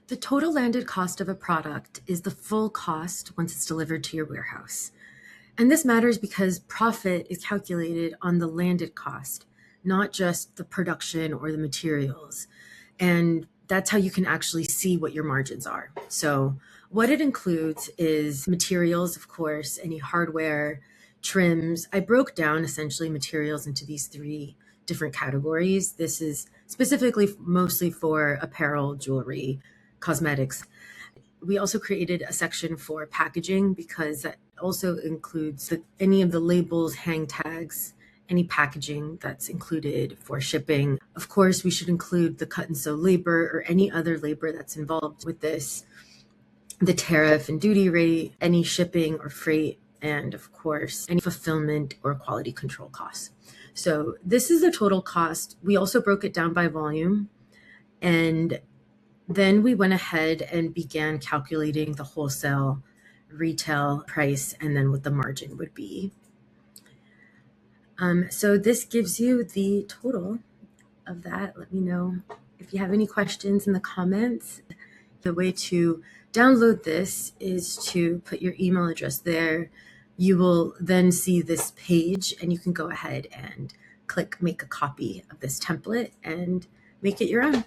The total landed cost of a product is the full cost once it's delivered to your warehouse. And this matters because profit is calculated on the landed cost, not just the production or the materials. And that's how you can actually see what your margins are. So, what it includes is materials, of course, any hardware, trims. I broke down essentially materials into these three different categories. This is specifically mostly for apparel, jewelry, cosmetics. We also created a section for packaging because that also includes any of the labels, hang tags, any packaging that's included for shipping. Of course, we should include the cut and sew labor or any other labor that's involved with this, the tariff and duty rate, any shipping or freight, and of course, any fulfillment or quality control costs. So this is the total cost. We also broke it down by volume, and then we went ahead and began calculating the wholesale retail price and then what the margin would be. So this gives you the total of that. Let me know if you have any questions in the comments. The way to download this is to put your email address there. You will then see this page and you can go ahead and click make a copy of this template and make it your own.